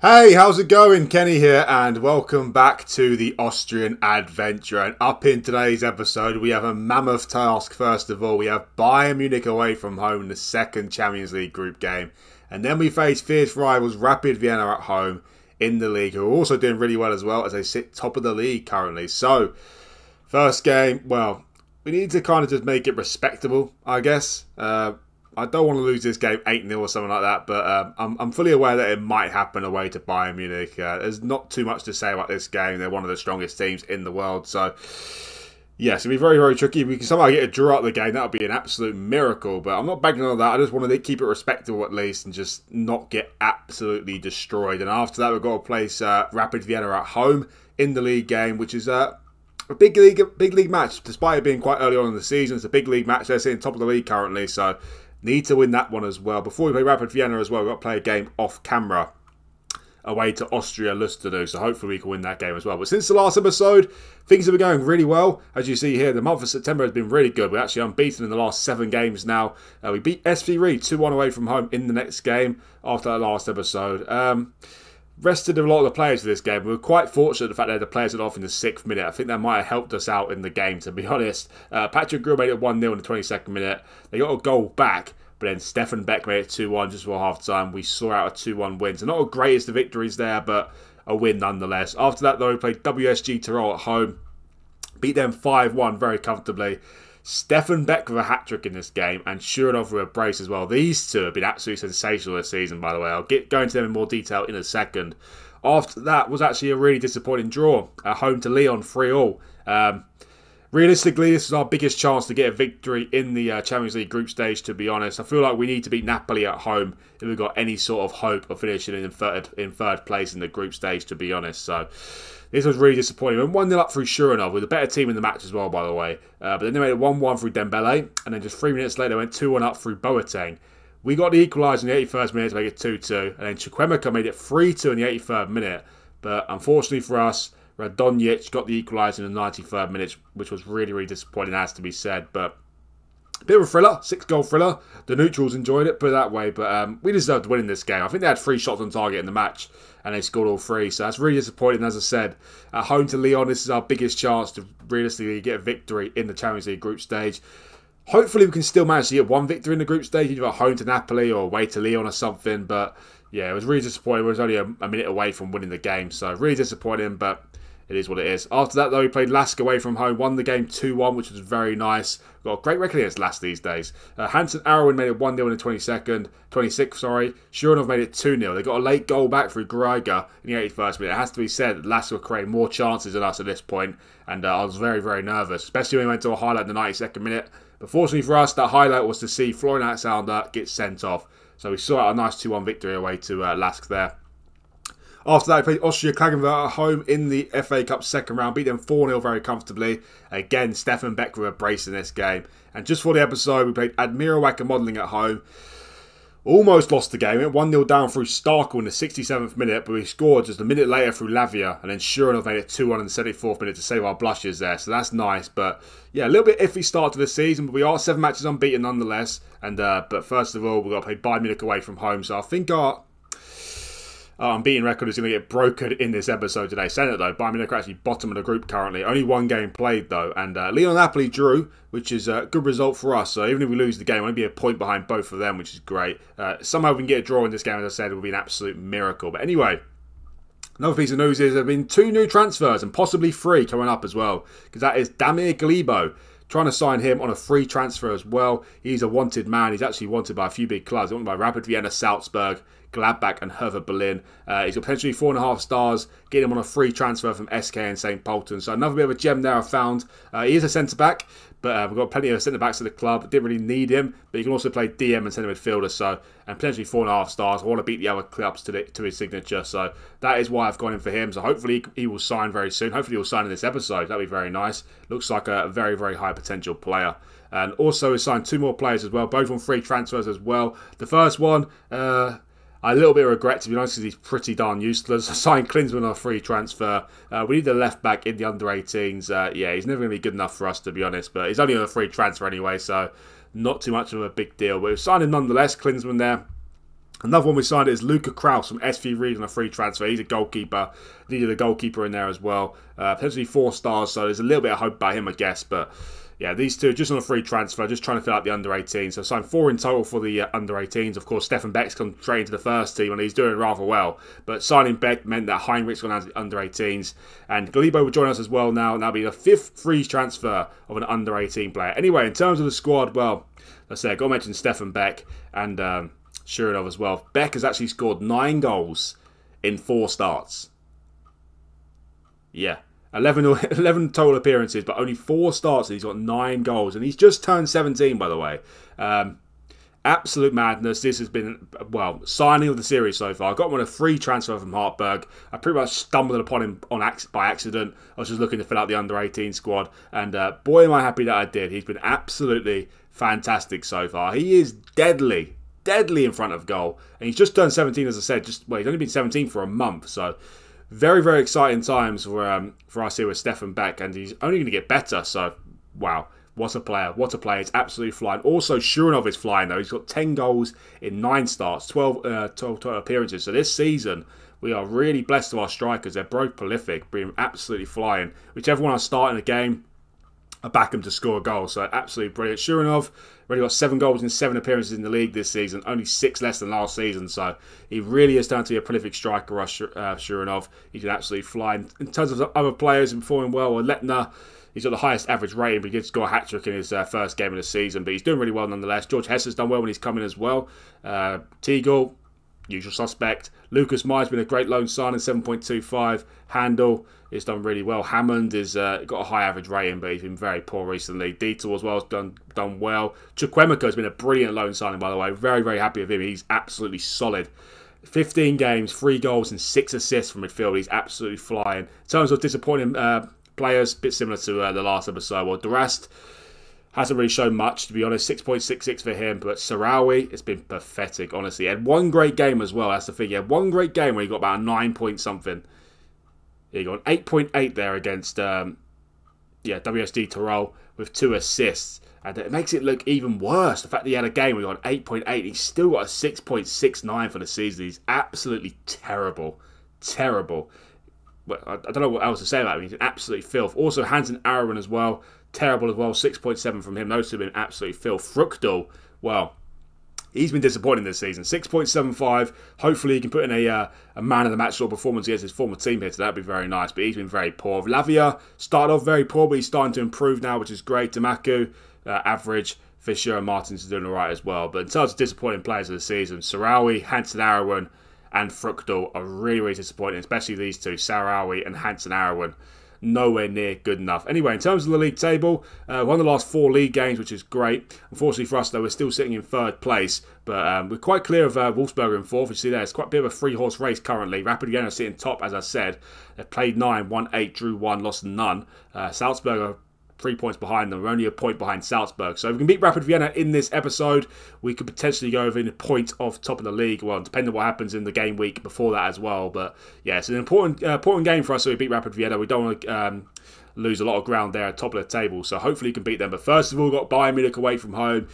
Hey, how's it going? Kenny here, and welcome back to the Austrian Adventure. And up in today's episode, we have a mammoth task. First of all, we have Bayern Munich away from home in the second Champions League group game. And then we face fierce rivals Rapid Vienna at home in the league, who are also doing really well as well, as they sit top of the league currently. So, first game, well, we need to kind of just make it respectable, I guess. I don't want to lose this game 8-0 or something like that, but I'm fully aware that it might happen away to Bayern Munich. There's not too much to say about this game. They're one of the strongest teams in the world. So, yeah, it's going to be very, very tricky. If we can somehow get a draw out of the game, that would be an absolute miracle. But I'm not banking on that. I just want to keep it respectable at least and just not get absolutely destroyed. And after that, we've got to place Rapid Vienna at home in the league game, which is a big league match. Despite it being quite early on in the season, it's a big league match. They're sitting top of the league currently, so need to win that one as well. Before we play Rapid Vienna as well, we've got to play a game off camera away to Austria Vienna. So hopefully we can win that game as well. But since the last episode, things have been going really well. As you see here, the month of September has been really good. We're actually unbeaten in the last 7 games now. We beat SV Ried 2-1 away from home in the next game after that last episode. Rested a lot of the players for this game. We were quite fortunate the fact that the players had off in the 6th minute. I think that might have helped us out in the game, to be honest. Patrick Grill made it 1-0 in the 22nd minute. They got a goal back, but then Stefan Beck made it 2-1 just before half-time. We saw out a 2-1 win. So not the greatest of victories there, but a win nonetheless. After that, though, we played WSG Tirol at home. Beat them 5-1 very comfortably. Stefan Beck with a hat-trick in this game, and Shuranov with a brace as well. These two have been absolutely sensational this season, by the way. I'll go into them in more detail in a second. After that was actually a really disappointing draw. At home to Lyon, 3-3. Realistically, this is our biggest chance to get a victory in the Champions League group stage, to be honest. I feel like we need to beat Napoli at home if we've got any sort of hope of finishing in third place in the group stage, to be honest. So this was really disappointing. We went 1-0 up through Shuranov with a better team in the match as well, by the way. But then they made it 1-1 through Dembele, and then just 3 minutes later they went 2-1 up through Boateng. We got the equaliser in the 81st minute to make it 2-2, and then Chukwemeka made it 3-2 in the 83rd minute. But unfortunately for us, Radonjic got the equaliser in the 93rd minute, which was really, really disappointing, has to be said. But a bit of a thriller, 6-goal thriller. The neutrals enjoyed it, put it that way. But we deserved to win in this game. I think they had 3 shots on target in the match, and they scored all 3. So that's really disappointing. As I said, at home to Lyon, this is our biggest chance to realistically get a victory in the Champions League group stage. Hopefully we can still manage to get 1 victory in the group stage, either at home to Napoli or away to Lyon or something. But yeah, it was really disappointing. We was only a minute away from winning the game. So really disappointing, but it is what it is. After that, though, we played Lask away from home. Won the game 2-1, which was very nice. Got a great record against Lask these days. Hansen Arrowin made it 1-0 in the 26th. Shuranov made it 2-0. They got a late goal back through Greiger in the 81st minute. It has to be said that Lask were creating more chances than us at this point. And I was very, very nervous, especially when we went to a highlight in the 92nd minute. But fortunately for us, that highlight was to see Florian Alexander get sent off. So we saw out a nice 2-1 victory away to Lask there. After that, we played Austria Klagenfurt at home in the FA Cup second round. Beat them 4-0 very comfortably. Again, Stefan Beck with a brace in this game. And just for the episode, we played Admira Wacker Modeling at home. Almost lost the game. It went 1-0 down through Starkel in the 67th minute, but we scored just a minute later through Lavia. And then Shuranov made it 2-1 in the 74th minute to save our blushes there. So that's nice. But yeah, a little bit iffy start to the season, but we are 7 matches unbeaten nonetheless. And but first of all, we've got to play Bayern Munich away from home. So I think our unbeaten record is going to get broken in this episode today. Saying it though, Bayern Munich are actually bottom of the group currently. Only 1 game played though. And Lyon Napoli drew, which is a good result for us. So even if we lose the game, we'll only be a point behind both of them, which is great. Somehow we can get a draw in this game, as I said, it would be an absolute miracle. But anyway, another piece of news is there have been 2 new transfers and possibly 3 coming up as well. Because that is Damir Glibo. Trying to sign him on a free transfer as well. He's a wanted man. He's actually wanted by a few big clubs. He's wanted by Rapid Vienna, Salzburg, Gladbach and Hertha Berlin. He's got potentially 4.5 stars. Get him on a free transfer from SK and St. Pölten. So another bit of a gem there I found. He is a centre-back, but we've got plenty of centre-backs at the club. Didn't really need him, but he can also play DM and centre midfielder. So, and potentially 4.5 stars. I want to beat the other clubs to his signature. So that is why I've gone in for him. So hopefully he will sign very soon. Hopefully he'll sign in this episode. That'd be very nice. Looks like a very, very high potential player. And also he signed 2 more players as well, both on free transfers as well. The first one, a little bit of regret, to be honest, because he's pretty darn useless. I signed Klinsmann on a free transfer. We need a left back in the under-18s. Yeah, he's never going to be good enough for us, to be honest. But he's only on a free transfer anyway, so not too much of a big deal. But we've signed him nonetheless, Klinsmann there. Another one we signed is Luca Kraus from SV Ried on a free transfer. He's a goalkeeper. Needed a goalkeeper in there as well. Potentially 4 stars, so there's a little bit of hope about him, I guess. But yeah, these two just on a free transfer, just trying to fill out the under-18s. So signed 4 in total for the under-18s. Of course, Stefan Beck's come straight into the first team, and he's doing rather well. But signing Beck meant that Heinrich's gone down to the under-18s. And Glebo will join us as well now. And that'll be the 5th free transfer of an under-18 player. Anyway, in terms of the squad, well, let's say I got to mention Stefan Beck and Shurinov as well. Beck has actually scored 9 goals in 4 starts. Yeah. 11 total appearances, but only 4 starts, and he's got 9 goals. And he's just turned 17, by the way. Absolute madness. This has been, well, signing of the series so far. I got him on a free transfer from Hartberg. I pretty much stumbled upon him by accident. I was just looking to fill out the under-18 squad. And boy, am I happy that I did. He's been absolutely fantastic so far. He is deadly in front of goal. And he's just turned 17, as I said. He's only been 17 for a month, so very, very exciting times for us here with Stefan Beck, and he's only going to get better. So, wow, what a player. What a player. He's absolutely flying. Also, Shurinov is flying, though. He's got 10 goals in 9 starts, 12 total appearances. So this season, we are really blessed to our strikers. They're both prolific, being absolutely flying. Whichever one I start in a game, I back him to score a goal. So, absolutely brilliant. Shurinov already got 7 goals in 7 appearances in the league this season, only 6 less than last season. So he really is down to be a prolific striker, Shurinov. He can absolutely fly. In terms of other players performing well, Letner, he's got the highest average rating, but he did score a hat-trick in his first game of the season. But he's doing really well nonetheless. George Hess has done well when he's come in as well. Teagle, usual suspect. Lucas Meyer's been a great loan signing, 7.25. Handel has done really well. Hammond has got a high average rating, but he's been very poor recently. Dietel as well has done well. Chukwemeka has been a brilliant loan signing, by the way. Very, very happy with him. He's absolutely solid. 15 games, 3 goals and 6 assists from midfield. He's absolutely flying. In terms of disappointing players, a bit similar to the last episode. Well, Durast hasn't really shown much, to be honest. 6.66 for him, but Sarawi, it's been pathetic, honestly. He had one great game as well, that's the thing. He had one great game where he got about a 9 point something. He got an 8.8 there against WSD Tyrol with 2 assists. And it makes it look even worse. The fact that he had a game where he got an 8.8, he's still got a 6.69 for the season. He's absolutely terrible. Terrible. Well, I don't know what else to say about him. He's an absolute filth. Also, Hansen Arwen as well. Terrible as well. 6.7 from him. Those two have been absolute filth. Fruchtel, well, he's been disappointing this season. 6.75. Hopefully he can put in a man of the match sort of performance against his former team here. So that'd be very nice. But he's been very poor. Lavia started off very poor, but he's starting to improve now, which is great. Damaku, average. Fisher and Martins are doing alright as well. But in terms of disappointing players of the season, Sarawi, Hansen Arwen and Fruchtel are really, really disappointing. Especially these two, Sarawi and Hansen Arwen. Nowhere near good enough. Anyway, in terms of the league table, won the last 4 league games, which is great. Unfortunately for us, though, we're still sitting in 3rd place. But we're quite clear of Wolfsberger in 4th. You see there, it's quite a bit of a 3-horse race currently. Rapid Vienna sitting top, as I said. They've played 9, won 8, drew 1, lost none. Salzburg are 3 points behind them. We're only a point behind Salzburg. So if we can beat Rapid Vienna in this episode, we could potentially go within a point of top of the league. Well, depending on what happens in the game week before that as well. But yeah, it's an important game for us. So we beat Rapid Vienna. We don't want to lose a lot of ground there at top of the table. So hopefully we can beat them. But first of all, we've got Bayern Munich away from home.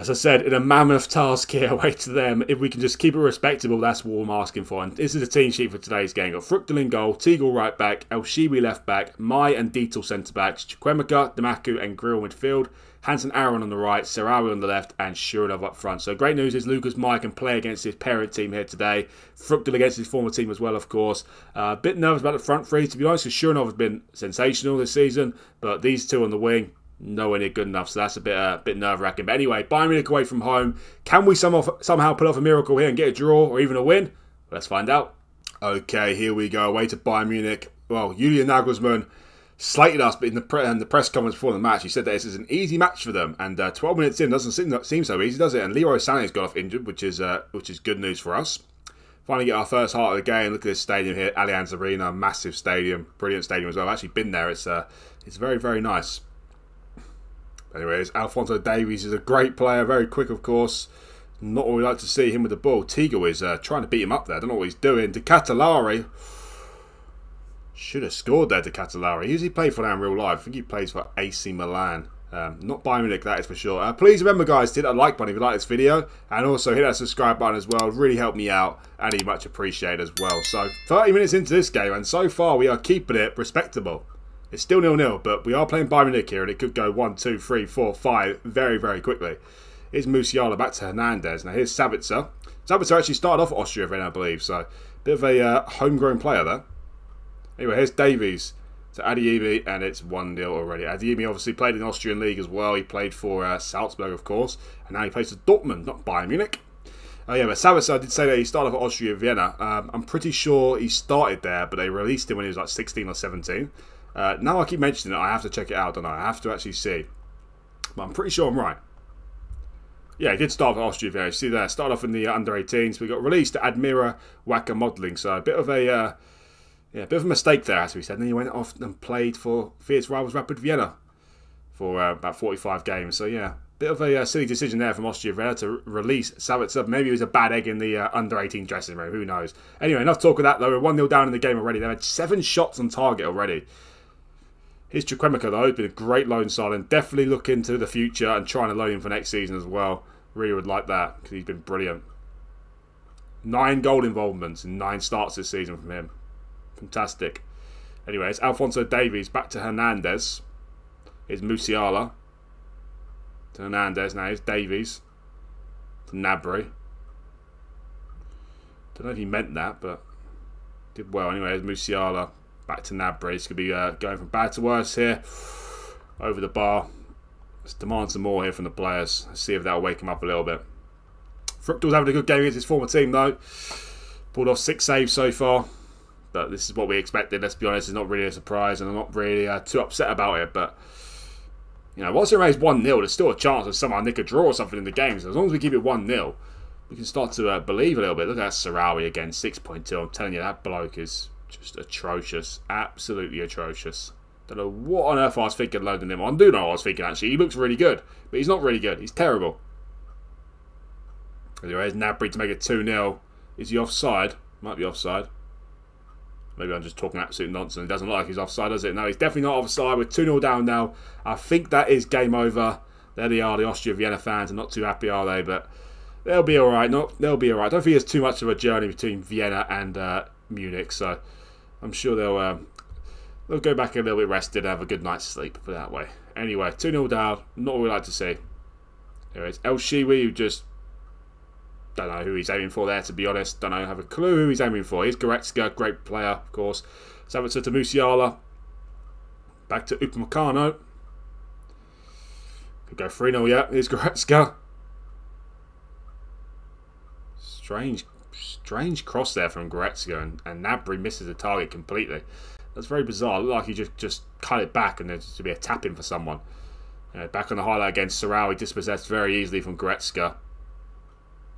As I said, in a mammoth task here away to them. If we can just keep it respectable, that's what I'm asking for. And this is the team sheet for today's game. Got Fruchtel in goal, Teagle right back, El Shiwi left back, Mai and Dietel centre backs, Chukwemeka, Damaku and Grill midfield, Hansen Aaron on the right, Sarawi on the left, and Shurinov up front. So great news is Lucas Mai can play against his parent team here today. Fruchtel against his former team as well, of course. A bit nervous about the front three, to be honest, because Shurinov has been sensational this season, but these two on the wing, nowhere near good enough, so that's a bit nerve-wracking. But anyway, Bayern Munich away from home. Can we somehow pull off a miracle here and get a draw or even a win? Let's find out. Okay, here we go. Away to Bayern Munich. Well, Julian Nagelsmann slated us, but in the press conference before the match, he said that this is an easy match for them. And 12 minutes in doesn't seem so easy, does it? And Leroy Sané's got off injured, which is good news for us. Finally get our first heart of the game. Look at this stadium here, Allianz Arena, massive stadium, brilliant stadium as well. I've actually been there. It's very, very nice. Anyways, Alphonso Davies is a great player, very quick, of course. Not what we like to see him with the ball. Teagle is trying to beat him up there. I don't know what he's doing. De Catalari should have scored there. De Catalari. Who's he played for now in real life? I think he plays for AC Milan. Not Bayern Munich, that is for sure. Please remember, guys, to hit that like button if you like this video, and also hit that subscribe button as well. Really help me out, and it'd much appreciated as well. So 30 minutes into this game, and so far we are keeping it respectable. It's still 0-0, but we are playing Bayern Munich here, and it could go 1, 2, 3, 4, 5 very, very quickly. Here's Musiala back to Hernandez. Now here's Sabitzer. Sabitzer actually started off at Austria Vienna, I believe, so bit of a homegrown player there. Anyway, here's Davies to Adeyemi, and it's 1-0 already. Adeyemi obviously played in the Austrian League as well. He played for Salzburg, of course, and now he plays for Dortmund, not Bayern Munich. Oh yeah, but Sabitzer, I did say that he started off at Austria Vienna. I'm pretty sure he started there, but they released him when he was like 16 or 17. Now I keep mentioning it, I have to check it out, don't I? I have to actually see. But I'm pretty sure I'm right. Yeah, he did start off at Austria Vienna. You see there, started off in the under-18s. We got released to Admira Wacker Modelling, so a bit of a mistake there, as we said. And then he went off and played for fierce rivals Rapid Vienna for about 45 games. So yeah, bit of a silly decision there from Austria Vienna to release Sabitzer. Maybe it was a bad egg in the under-18 dressing room. Who knows? Anyway, enough talk of that though. We're 1-0 down in the game already. They've had 7 shots on target already. Here's Chukwemeka though. He's been a great loan signing. Definitely look into the future and trying to loan him for next season as well. Really would like that because he's been brilliant. 9 goal involvements and 9 starts this season from him. Fantastic. Anyway, it's Alphonso Davies back to Hernandez. Here's Musiala to Hernandez. Now here's Davies to Gnabry. Don't know if he meant that, but did well. Anyway, here's Musiala back to Gnabry. It's going to be going from bad to worse here. Over the bar. Let's demand some more here from the players. Let's see if that'll wake him up a little bit. Fruchtel's having a good game against his former team though. Pulled off 6 saves so far. But this is what we expected, let's be honest. It's not really a surprise, and I'm not really too upset about it. But, you know, once it remains 1-0, there's still a chance of someone nick a draw or something in the game. So as long as we keep it 1-0, we can start to believe a little bit. Look at that Sarawi again, 6.2. I'm telling you, that bloke is just atrocious. Absolutely atrocious. Don't know what on earth I was thinking loading him. I do know what I was thinking, actually. He looks really good, but he's not really good. He's terrible. Anyway, there's Gnabry to make it 2-0. Is he offside? Might be offside. Maybe I'm just talking absolute nonsense. It doesn't look like he's offside, does it? No, he's definitely not offside. We're 2-0 down now. I think that is game over. There they are. The Austria Vienna fans are not too happy, are they? But they'll be all right. They'll be all right. I don't think there's too much of a journey between Vienna and Munich. So I'm sure they'll go back a little bit rested and have a good night's sleep, put it that way. Anyway, 2-0 down. Not what we like to see. Anyway, it's El Shiwi who just... Don't know who he's aiming for there, to be honest. Don't know, have a clue who he's aiming for. Here's Goretzka, great player, of course. Sabitzer to Musiala. Back to Upamecano. Could go 3-0, yeah. Here's Goretzka. Strange cross there from Goretzka, and Gnabry misses the target completely. That's very bizarre. It looked like he just cut it back and there's to be a tap-in for someone. Back on the highlight again, Sarawi dispossessed very easily from Goretzka.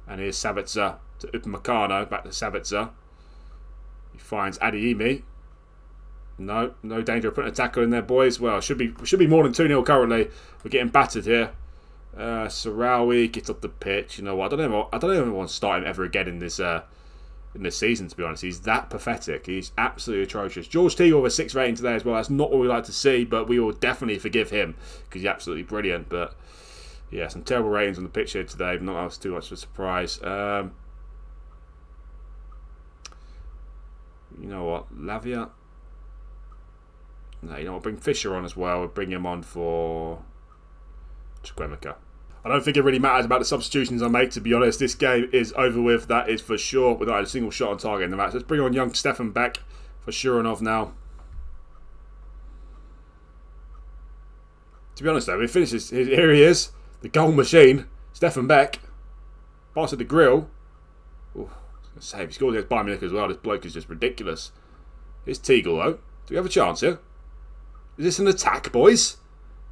And here's Sabitzer to Upamecano, back to Sabitzer. He finds Adeyemi. No danger of putting a tackle in there, boys. Well, should be more than 2-0 currently. We're getting battered here. Sarawi gets up the pitch. You know what? I don't even want to start him ever again in this season, to be honest. He's that pathetic. He's absolutely atrocious. George Teagle with a 6 rating today as well. That's not what we like to see, but we will definitely forgive him because he's absolutely brilliant. But yeah, some terrible ratings on the pitch here today, but not too much of a surprise. You know what? Lavia. No, you know what? Bring Fisher on as well. We'll bring him on for Chukwemeka. I don't think it really matters about the substitutions I make, to be honest. This game is over with, that is for sure. We've not had a single shot on target in the match. Let's bring on young Stefan Beck for Shuranov now. To be honest though, he finishes. Here he is. The goal machine, Stefan Beck. Pass at the grill. Ooh, save. He scored against Bayern Munich as well. This bloke is just ridiculous. Here's Teagle though. Do we have a chance here? Is this an attack, boys?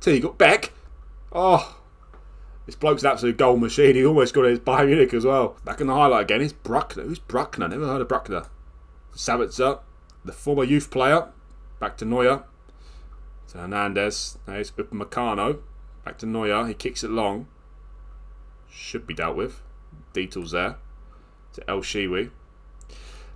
Teagle, Beck. Oh, this bloke's an absolute goal machine. He almost got his Bayern Munich as well. Back in the highlight again. It's Bruckner. Who's Bruckner? Never heard of Bruckner. Sabitzer, the former youth player. Back to Neuer. To Hernandez. Now it's Upamecano. Back to Neuer. He kicks it long. Should be dealt with. Dietl's there. To El Shiwi.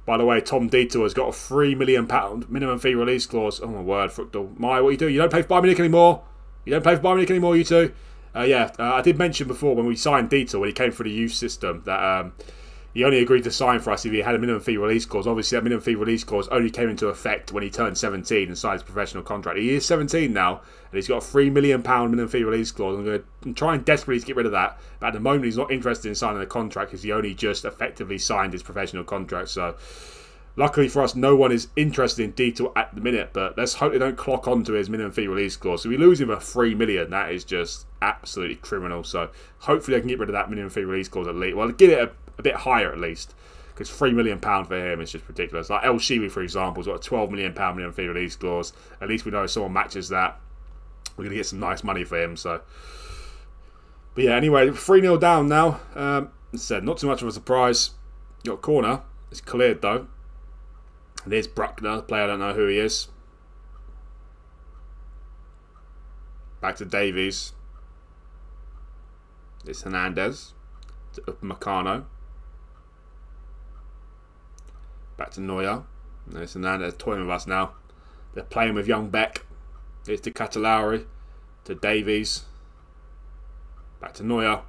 By the way, Tom Dietl has got a £3 million minimum fee release clause. Oh my word, Fruchtel. What are you doing? You don't pay for Bayern Munich anymore? You don't play for Bayern Munich anymore, you two? I did mention before when we signed Dieter, when he came through the youth system, that he only agreed to sign for us if he had a minimum fee release clause. Obviously, that minimum fee release clause only came into effect when he turned 17 and signed his professional contract. He is 17 now, and he's got a £3 million minimum fee release clause. I'm going to try and desperately to get rid of that, but at the moment he's not interested in signing a contract because he only just effectively signed his professional contract. So, luckily for us, no one is interested in Dieter at the minute, but let's hope they don't clock onto his minimum fee release clause. So we lose him for £3 million. That is just absolutely criminal. So hopefully they can get rid of that minimum fee release clause at least. Well, get it a bit higher at least, because £3 million for him is just ridiculous. Like El Shiwi, for example, has got a £12 million minimum fee release clause. At least we know if someone matches that, we're going to get some nice money for him. So, but yeah, anyway, 3-0 down now. As I said, not too much of a surprise. Got a corner. It's cleared though. And here's Bruckner, the player I don't know who he is. Back to Davies. It's Hernandez. To Upamecano. Back to Neuer. There's Hernandez toying with us now. They're playing with young Beck. It's to Catalari. To Davies. Back to Neuer.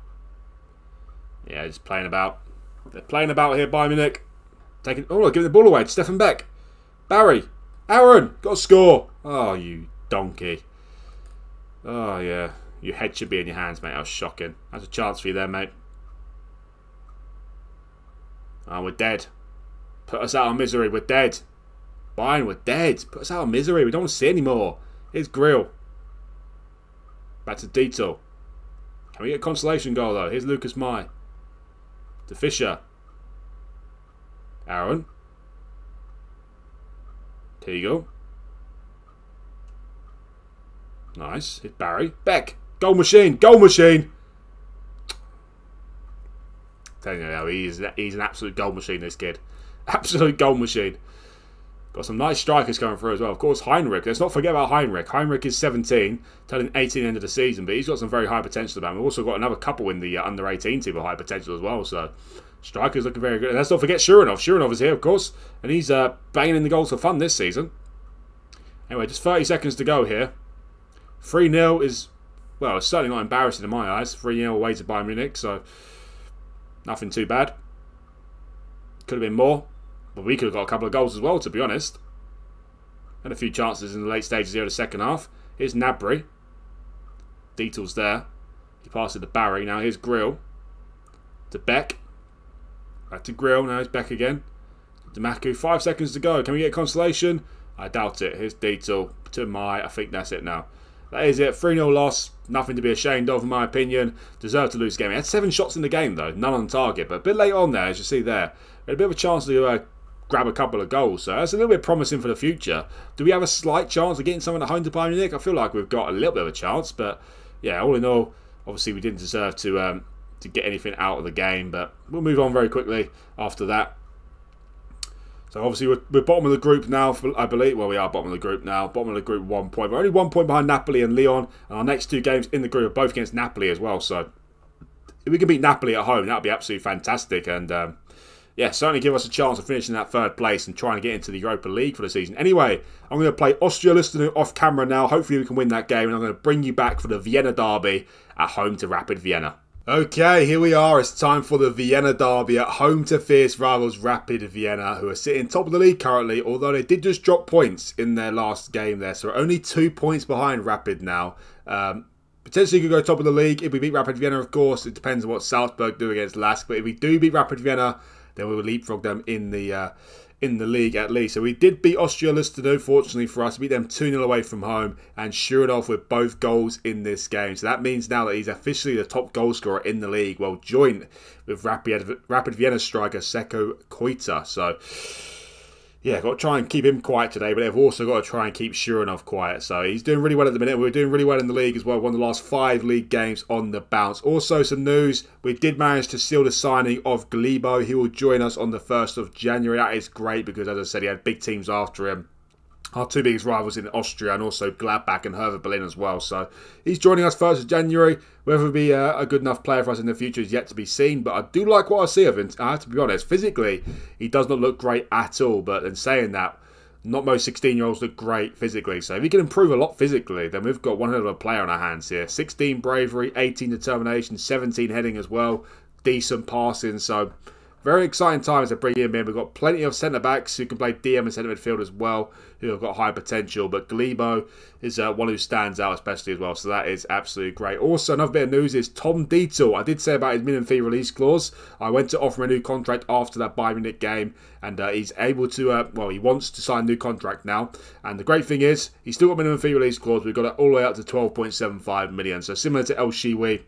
Yeah, just playing about. They're playing about here, Bayern Munich. Taking, oh, look, giving the ball away to Stefan Beck. Barry. Aaron. Got to score. Oh, you donkey. Oh, yeah. Your head should be in your hands, mate. That was shocking. That's a chance for you there, mate. Oh, we're dead. Put us out of misery. We're dead. Bayern, we're dead. Put us out of misery. We don't want to see anymore. Here's Grill. Back to Dieter. Can we get a consolation goal, though? Here's Lucas Mai. To Fischer. Aaron. Here you go. Nice. Hit Barry. Beck. Goal machine. Goal machine. Telling you now, he's an absolute goal machine, this kid. Absolute goal machine. Got some nice strikers coming through as well. Of course, Heinrich. Let's not forget about Heinrich. Heinrich is 17, turning 18 at the end of the season, but he's got some very high potential about him. We've also got another couple in the under-18 team with high potential as well, so strikers looking very good. And let's not forget Shuranov. Shuranov is here, of course, and he's banging in the goals for fun this season. Anyway, just 30 seconds to go here. 3-0 is, well, it's certainly not embarrassing in my eyes. 3-0 away to Bayern Munich, so nothing too bad. Could have been more, but we could have got a couple of goals as well, to be honest. Had a few chances in the late stages here of the second half. Here's Gnabry. Dietel's there. He passes to Barry. Now here's Grill. To Beck. Back to Grill. Now here's Beck again. To Maku. 5 seconds to go. Can we get a consolation? I doubt it. Here's Dietel. To Mai. I think that's it now. That is it. 3-0 loss. Nothing to be ashamed of, in my opinion. Deserved to lose the game. He had 7 shots in the game, though. None on target. But a bit late on there, as you see there. We had a bit of a chance to grab a couple of goals. So that's a little bit promising for the future. Do we have a slight chance of getting someone at home to Bayern Munich? I feel like we've got a little bit of a chance. But, yeah, all in all, obviously we didn't deserve to get anything out of the game. But we'll move on very quickly after that. So obviously we're bottom of the group now, I believe. Well, we are bottom of the group now. Bottom of the group, 1 point. We're only 1 point behind Napoli and Lyon. And our next 2 games in the group are both against Napoli as well. So if we can beat Napoli at home, that would be absolutely fantastic. And yeah, certainly give us a chance of finishing that 3rd place and trying to get into the Europa League for the season. Anyway, I'm going to play Austria Lustenau off camera now. Hopefully we can win that game. And I'm going to bring you back for the Vienna derby at home to Rapid Vienna. Okay, here we are. It's time for the Vienna derby at home to fierce rivals Rapid Vienna, who are sitting top of the league currently, although they did just drop points in their last game there. So only 2 points behind Rapid now. Potentially could go top of the league if we beat Rapid Vienna, of course. It depends on what Salzburg do against Lask. But if we do beat Rapid Vienna, then we will leapfrog them in the league at least. So we did beat Austria Lustenau, fortunately for us. We beat them 2-0 away from home and Shuranov with both goals in this game. So that means now that he's officially the top goal scorer in the league, well joint with Rapid Vienna striker Seko Koita. So yeah, got to try and keep him quiet today, but they've also got to try and keep Shuranov quiet. So he's doing really well at the minute. We're doing really well in the league as well. Won the last 5 league games on the bounce. Also, some news. We did manage to seal the signing of Glebo. He will join us on the 1st of January. That is great because, as I said, he had big teams after him. Our 2 biggest rivals in Austria and also Gladbach and Hertha Berlin as well. So he's joining us 1st of January. Whether he'll be a good enough player for us in the future is yet to be seen. But I do like what I see of him. I have to be honest. Physically, he does not look great at all. But in saying that, Not most 16-year-olds look great physically, so if he can improve a lot physically, then we've got one hell of a player on our hands here. 16 bravery, 18 determination, 17 heading as well. Decent passing, so very exciting times to bring him in. We've got plenty of centre-backs who can play DM and centre midfield as well, who have got high potential. But Glebo is one who stands out especially as well, so that is absolutely great. Also, another bit of news is Tom Dietl. I did say about his minimum fee release clause. I went to offer him a new contract after that Bayern Munich game, and he's able to, well, he wants to sign a new contract now. And the great thing is, he's still got minimum fee release clause. We've got it all the way up to 12.75 million. So similar to El Shiwi,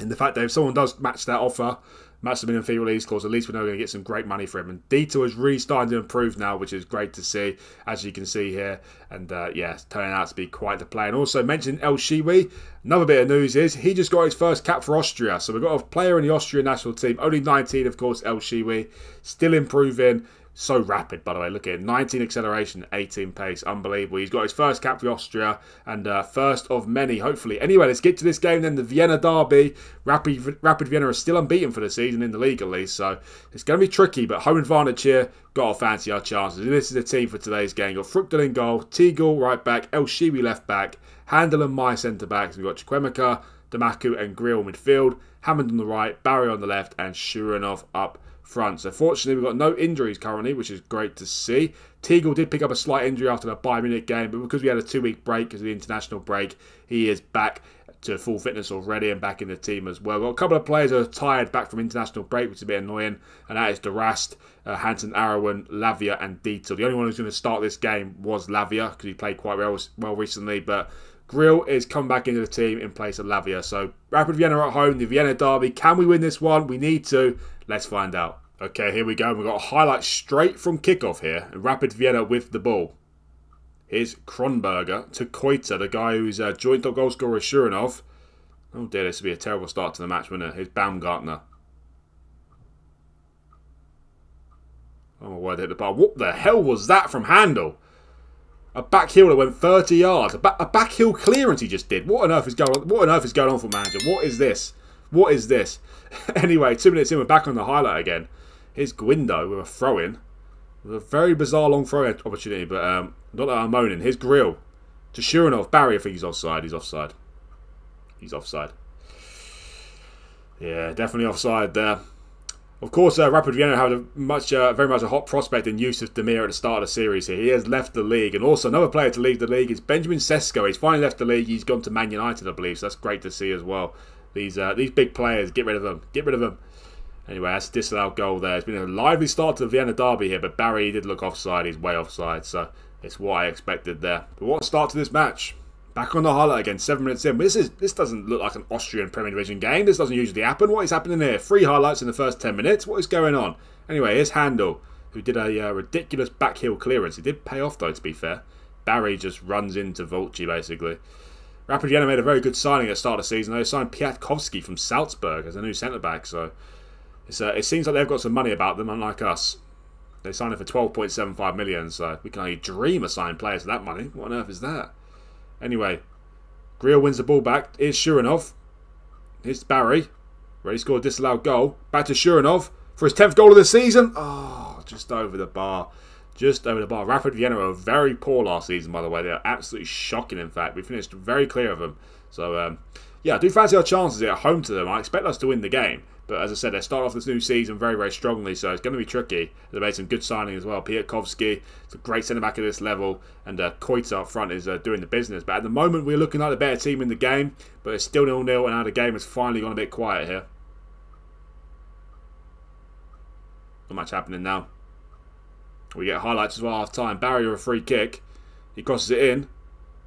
in the fact that if someone does match that offer, match the minimum fee release clause, at least we know we're going to get some great money for him. And Dietl is really starting to improve now, which is great to see, as you can see here. And yeah, it's turning out to be quite the play. And also mentioning El Shiwi, another bit of news is he just got his first cap for Austria. So we've got a player in the Austrian national team, only 19, of course, El Shiwi, still improving. So rapid, by the way. Look at it. 19 acceleration, 18 pace. Unbelievable. He's got his first cap for Austria and first of many, hopefully. Anyway, let's get to this game then. The Vienna derby. Rapid Vienna are still unbeaten for the season in the league at least. So it's going to be tricky, but home advantage here. Got to fancy our chances. And this is the team for today's game. Got Fruchtel in goal. Tegel right back. El Shiwi left back. Handel and Mai centre backs. We've got Chukwemeka, Damaku and Grill midfield. Hammond on the right. Barry on the left. And Shuranov up front. So fortunately, we've got no injuries currently, which is great to see. Tegel did pick up a slight injury after the Bayern Munich game, but because we had a 2-week break because of the international break, he is back to full fitness already and back in the team as well. Got a couple of players who are tired back from international break, which is a bit annoying, and that is Durast, Hansen, Arawan, Lavia and Dietl. The only one who's going to start this game was Lavia because he played quite well recently, but Grill is come back into the team in place of Lavia. So Rapid Vienna at home, the Vienna derby. Can we win this one? We need to. Let's find out. Okay, here we go. We've got a highlight straight from kickoff here. Rapid Vienna with the ball. Here's Kronberger to Koita, the guy who's joint top goal scorer with Shuranov. Oh dear, this would be a terrible start to the match, wouldn't it? Here's Baumgartner. Oh my word, hit the bar. What the hell was that from Handel? A back heel that went 30 yards. A back heel clearance he just did. What on earth is going on? What on earth is going on for manager? What is this? What is this? Anyway, 2 minutes in, we're back on the highlight again. Here's Guindo with a throw-in. With a very bizarre long throw-in opportunity, but not that I'm moaning. Here's Grill to Shuranov. Barry, I think he's offside. He's offside. He's offside. Yeah, definitely offside there. Of course, Rapid Vienna have very much a hot prospect in Yusuf Demir at the start of the series here. He has left the league. And also, another player to leave the league is Benjamin Sesko. He's finally left the league. He's gone to Man United, I believe. So that's great to see as well. These big players, get rid of them. Get rid of them. Anyway, that's a disallowed goal there. It's been a lively start to the Vienna derby here, but Barry did look offside. He's way offside, so it's what I expected there. But what a start to this match. Back on the highlight again, 7 minutes in. This doesn't look like an Austrian Premier Division game. This doesn't usually happen. What is happening here? 3 highlights in the first 10 minutes. What is going on? Anyway, here's Handel, who did a ridiculous back heel clearance. It did pay off, though, to be fair. Barry just runs into Volci, basically. Rapid Vienna made a very good signing at the start of the season. They signed Piatkowski from Salzburg as a new centre-back, so it seems like they've got some money about them, unlike us. They signed it for 12.75 million, so we can only dream of signing players for that money. What on earth is that? Anyway, Grill wins the ball back. Here's Shuranov. Here's Barry. Ready to score a disallowed goal. Back to Shuranov for his 10th goal of the season. Oh, just over the bar. Just over the bar. Rapid Vienna were very poor last season, by the way. They are absolutely shocking, in fact. We finished very clear of them. So, yeah, I do fancy our chances here at home to them. I expect us to win the game. But as I said, they start off this new season very, very strongly, so it's going to be tricky. They made some good signings as well. Piatkowski is a great centre-back at this level, and Koita up front is doing the business. But at the moment, we're looking like the better team in the game, but it's still 0-0, and now the game has finally gone a bit quiet here. Not much happening now. We get highlights as well half time. Barrier a free kick. He crosses it in.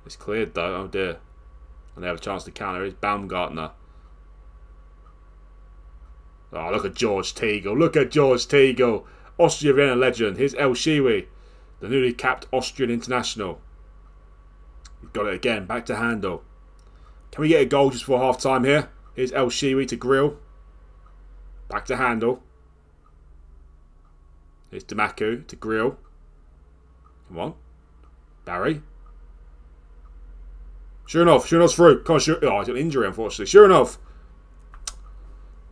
It's cleared though. Oh dear. And they have a chance to counter. It's Baumgartner. Oh, look at George Tegel. Look at George Tegel. Austria Vienna legend. Here's El Shiwi, the newly capped Austrian international. He's got it again. Back to Handel. Can we get a goal just before half time here? Here's El Shiwi to Grill. Back to Handel. Here's Damaku to Grill. Come on. Barry. Shuranov through. Come on, oh, he's got an injury, unfortunately. Shuranov.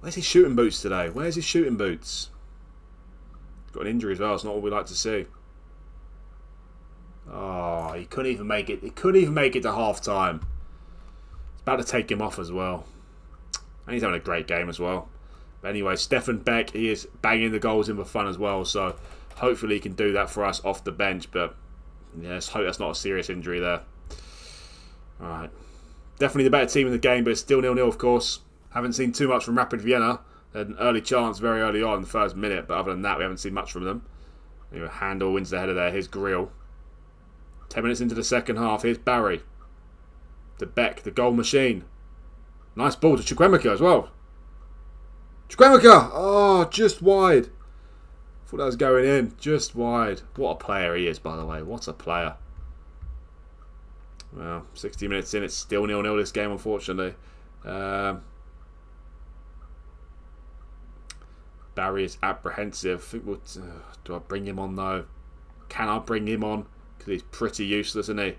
Where's his shooting boots today? Where's his shooting boots? He's got an injury as well. It's not what we like to see. Oh, he couldn't even make it. He couldn't even make it to half time. It's about to take him off as well. And he's having a great game as well. But anyway, Stefan Beck, he is banging the goals in for fun as well. So hopefully he can do that for us off the bench. But yeah, let's hope that's not a serious injury there. Alright. Definitely the better team in the game, but it's still 0-0 of course. Haven't seen too much from Rapid Vienna. They had an early chance very early on in the first minute. But other than that, we haven't seen much from them. Anyway, Handel wins the header there. Here's Grill. 10 minutes into the second half. Here's Barry. To Beck, the goal machine. Nice ball to Chukwemeka as well. Chukwemeka! Oh, just wide. Thought that was going in. Just wide. What a player he is, by the way. What a player. Well, 60 minutes in. It's still 0-0 this game, unfortunately. Barry is apprehensive. I think do I bring him on, though? Can I bring him on? Because he's pretty useless, isn't he?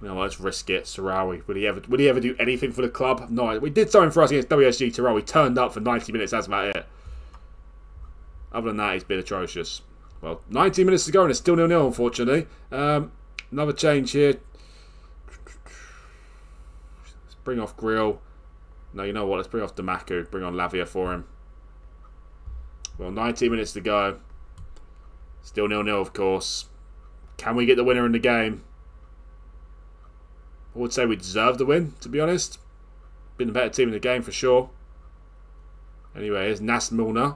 You know, let's risk it. Sarawi. Would he ever do anything for the club? No. We did something for us against WSG Tirol. We turned up for 90 minutes. That's about it. Other than that, he's been atrocious. Well, 19 minutes to go and it's still 0-0, unfortunately. Another change here. Let's bring off Grill. No, you know what? Let's bring off Damaku. Bring on Lavia for him. Well, 19 minutes to go. Still 0-0, of course. Can we get the winner in the game? I would say we deserve the win, to be honest. Been the better team in the game for sure. Anyway, here's Nas Milner.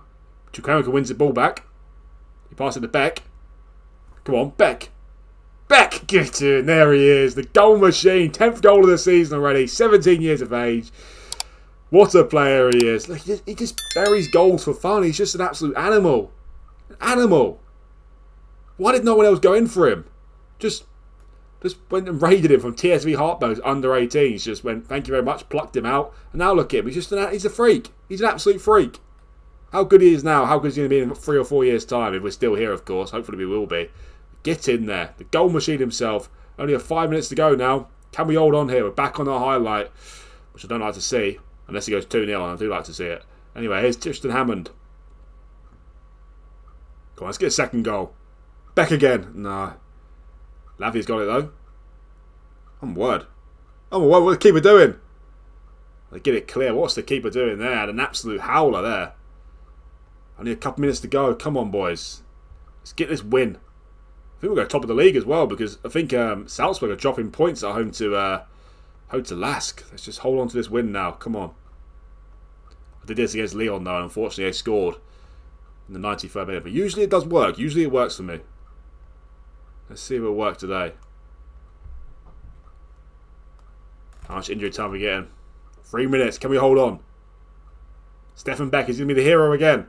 Chukwemeka wins the ball back. He passes it to Beck. Come on, Beck. Beck! Get in. There he is. The goal machine. 10th goal of the season already. 17 years of age. What a player he is. Like, he just buries goals for fun. He's just an absolute animal. An animal. Why did no one else go in for him? Just went and raided him from TSV Hartberg's under 18s. Just went, thank you very much, plucked him out. And now look at him. He's a freak. He's an absolute freak. How good he is now, how good is he going to be in 3 or 4 years' time if we're still here, of course. Hopefully we will be. Get in there. The goal machine himself. Only 5 minutes to go now. Can we hold on here? We're back on our highlight, which I don't like to see. Unless he goes 2-0, and I do like to see it. Anyway, here's Tristan Hammond. Come on, let's get a second goal. Beck again. No. Lavia's got it, though. Oh, my word. Oh, my word, what's the keeper doing? They get it clear. What's the keeper doing there? Had an absolute howler there. Only a couple minutes to go. Come on, boys. Let's get this win. I think we'll go top of the league as well, because I think Salzburg are dropping points at home to Lask. Let's just hold on to this win now. Come on. I did this against Lyon, though, and unfortunately they scored in the 93rd minute. But usually it does work. Usually it works for me. Let's see if it'll work today. How much injury time are we getting? 3 minutes. Can we hold on? Stefan Beck is going to be the hero again.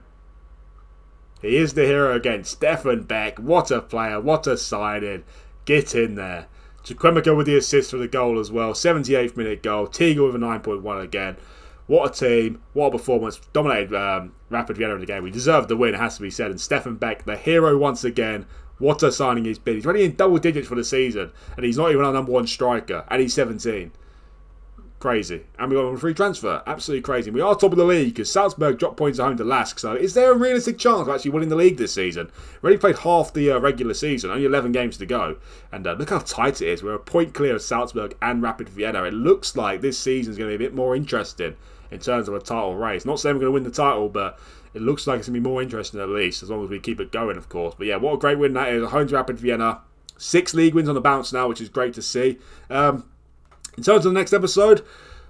He is the hero again. Stefan Beck. What a player. What a signing. Get in there. Chukwemeka with the assist for the goal as well. 78th minute goal. Tiga with a 9.1 again. What a team. What a performance. Dominated Rapid Vienna in the game. We deserved the win, it has to be said. And Stefan Beck, the hero once again. What a signing he's been. He's already in double digits for the season. And he's not even our #1 striker. And he's 17. Crazy. And we got him a free transfer. Absolutely crazy. We are top of the league because Salzburg dropped points at home to Lask. So is there a realistic chance of actually winning the league this season? We already played half the regular season. Only 11 games to go. And look how tight it is. We're a point clear of Salzburg and Rapid Vienna. It looks like this season is going to be a bit more interesting in terms of a title race. Not saying we're going to win the title, but it looks like it's going to be more interesting at least, as long as we keep it going, of course. But yeah, what a great win that is. Home to Rapid Vienna. 6 league wins on the bounce now, which is great to see. In terms of the next episode,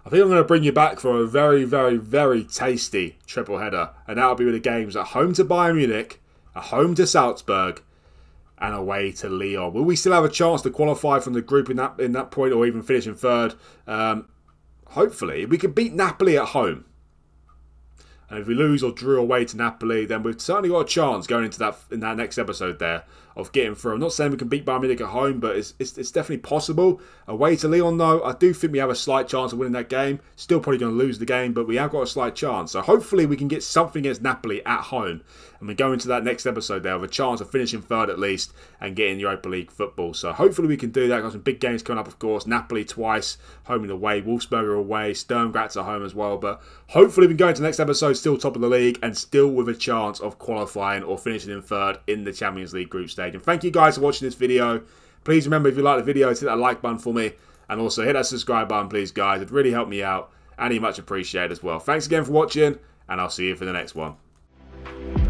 I think I'm going to bring you back for a very, very, very tasty triple header. And that'll be with the games at home to Bayern Munich, at home to Salzburg, and away to Lyon. Will we still have a chance to qualify from the group in that point, or even finish in third? Hopefully. We can beat Napoli at home. And if we lose or drew away to Napoli, then we've certainly got a chance going into that next episode there of getting through. I'm not saying we can beat Bayern Munich at home, but it's definitely possible. Away to Lyon, though, I do think we have a slight chance of winning that game. Still probably going to lose the game, but we have got a slight chance. So hopefully we can get something against Napoli at home. And we go into that next episode there with a chance of finishing third at least and getting Europa League football. So hopefully we can do that. Got some big games coming up, of course. Napoli twice, home and away. Wolfsburg are away. Sturm Graz at home as well. But hopefully we can go into the next episode still top of the league and still with a chance of qualifying or finishing in third in the Champions League group stage. And thank you guys for watching this video. Please remember, if you like the video, to hit that like button for me. And also hit that subscribe button, please, guys. It'd really help me out. And you much appreciated as well. Thanks again for watching, and I'll see you for the next one.